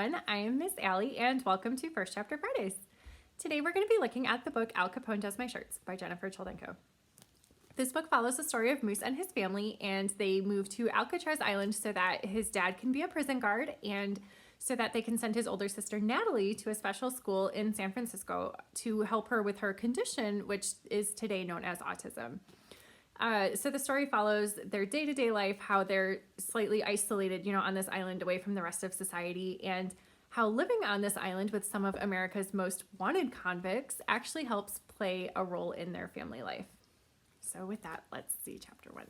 everyone. I am Miss Allie, and welcome to First Chapter Fridays. Today we're going to be looking at the book Al Capone Does My Shirts by Gennifer Choldenko. This book follows the story of Moose and his family, and they move to Alcatraz Island so that his dad can be a prison guard and so that they can send his older sister Natalie to a special school in San Francisco to help her with her condition, which is today known as autism. So the story follows their day-to-day life, how they're slightly isolated, on this island away from the rest of society, and how living on this island with some of America's most wanted convicts actually helps play a role in their family life. So with that, let's see Chapter 1.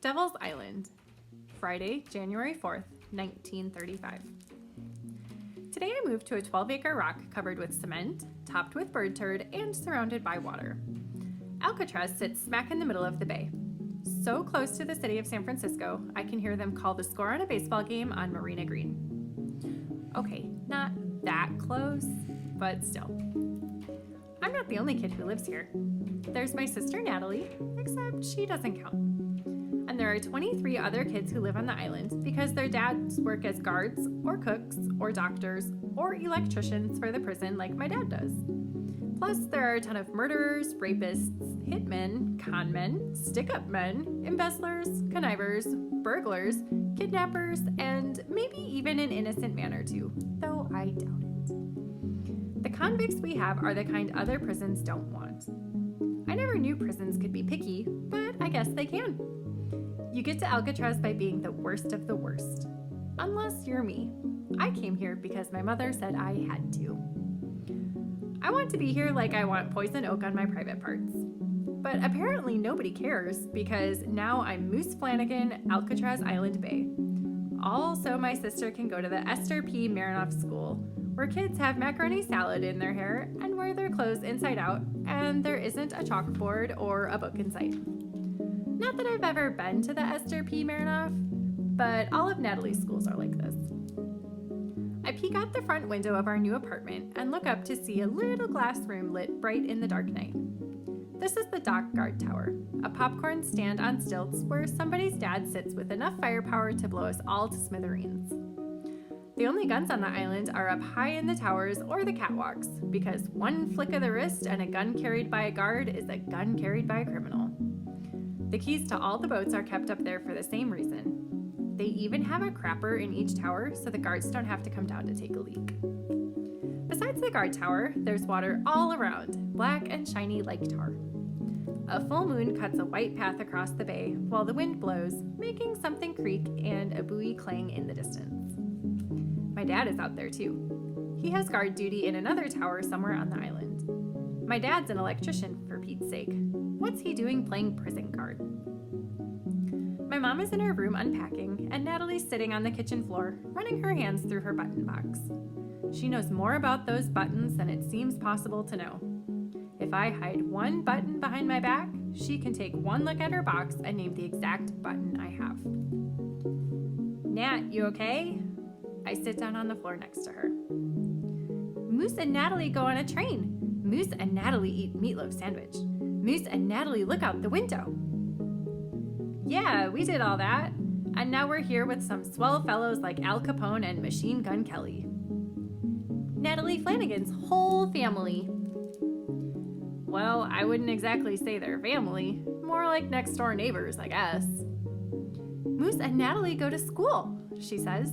Devil's Island, Friday, January 4th, 1935. Today I moved to a 12-acre rock covered with cement, topped with bird turd, and surrounded by water. Alcatraz sits smack in the middle of the bay. So close to the city of San Francisco, I can hear them call the score on a baseball game on Marina Green. Okay, not that close, but still. I'm not the only kid who lives here. There's my sister Natalie, except she doesn't count. And there are 23 other kids who live on the island because their dads work as guards or cooks or doctors or electricians for the prison like my dad does. Plus, there are a ton of murderers, rapists, hitmen, conmen, stick-up men, embezzlers, connivers, burglars, kidnappers, and maybe even an innocent man or two, though I doubt it. The convicts we have are the kind other prisons don't want. I never knew prisons could be picky, but I guess they can. You get to Alcatraz by being the worst of the worst. Unless you're me. I came here because my mother said I had to. I want to be here like I want poison oak on my private parts. But apparently nobody cares because now I'm Moose Flanagan, Alcatraz Island Bay. All so my sister can go to the Esther P. Marinoff School, where kids have macaroni salad in their hair and wear their clothes inside out, and there isn't a chalkboard or a book in sight. Not that I've ever been to the Esther P. Marinoff, but all of Natalie's schools are like this. I peek out the front window of our new apartment and look up to see a little glass room lit bright in the dark night. This is the Dock Guard Tower, a popcorn stand on stilts where somebody's dad sits with enough firepower to blow us all to smithereens. The only guns on the island are up high in the towers or the catwalks, because one flick of the wrist and a gun carried by a guard is a gun carried by a criminal. The keys to all the boats are kept up there for the same reason. They even have a crapper in each tower so the guards don't have to come down to take a leak. Besides the guard tower, there's water all around, black and shiny like tar. A full moon cuts a white path across the bay while the wind blows, making something creak and a buoy clang in the distance. My dad is out there too. He has guard duty in another tower somewhere on the island. My dad's an electrician, for Pete's sake. What's he doing playing prison guard? My mom is in her room unpacking, and Natalie's sitting on the kitchen floor, running her hands through her button box. She knows more about those buttons than it seems possible to know. If I hide one button behind my back, she can take one look at her box and name the exact button I have. Nat, you okay? I sit down on the floor next to her. Moose and Natalie go on a train. Moose and Natalie eat meatloaf sandwich. Moose and Natalie look out the window. Yeah, we did all that. And now we're here with some swell fellows like Al Capone and Machine Gun Kelly. Natalie Flanagan's whole family. Well, I wouldn't exactly say they're family. More like next door neighbors, I guess. Moose and Natalie go to school, she says.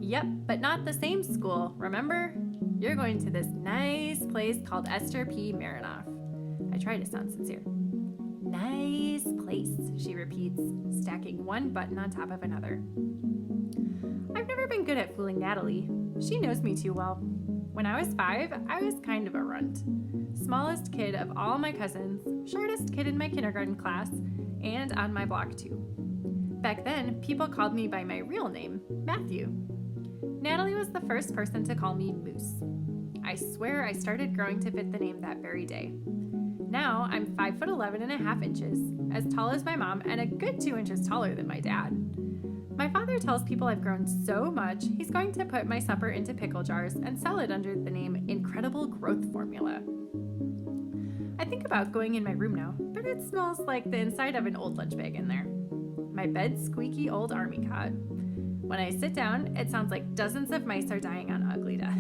Yep, but not the same school, remember? You're going to this nice place called Esther P. Marinoff. I try to sound sincere. Nice place, she repeats, stacking one button on top of another. I've never been good at fooling Natalie. She knows me too well. When I was 5, I was kind of a runt. Smallest kid of all my cousins, shortest kid in my kindergarten class, and on my block too. Back then, people called me by my real name, Matthew. Natalie was the first person to call me Moose. I swear I started growing to fit the name that very day. Now I'm 5'11.5", as tall as my mom and a good 2 inches taller than my dad. My father tells people I've grown so much, he's going to put my supper into pickle jars and sell it under the name Incredible Growth Formula. I think about going in my room now, but it smells like the inside of an old lunch bag in there. My bed's squeaky old army cot. When I sit down, it sounds like dozens of mice are dying on ugly death.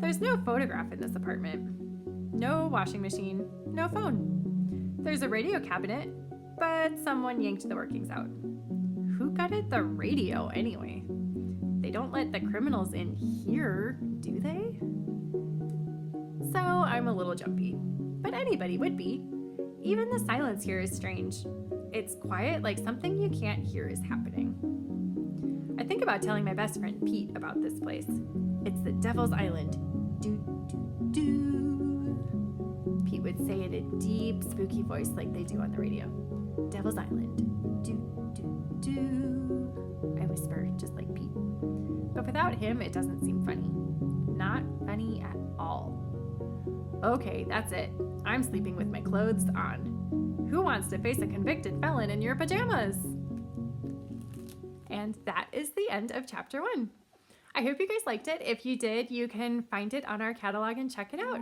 There's no photograph in this apartment. No washing machine, no phone. There's a radio cabinet, but someone yanked the workings out. Who gutted the radio anyway? They don't let the criminals in here, do they? So I'm a little jumpy, but anybody would be. Even the silence here is strange. It's quiet, like something you can't hear is happening. I think about telling my best friend Pete about this place. It's the Devil's Island. Do, do, do. Pete would say in a deep, spooky voice like they do on the radio. Devil's Island. Do, do, do. I whisper, just like Pete. But without him, it doesn't seem funny. Not funny at all. Okay, that's it. I'm sleeping with my clothes on. Who wants to face a convicted felon in your pajamas? And that is the end of chapter 1. I hope you guys liked it. If you did, you can find it on our catalog and check it out.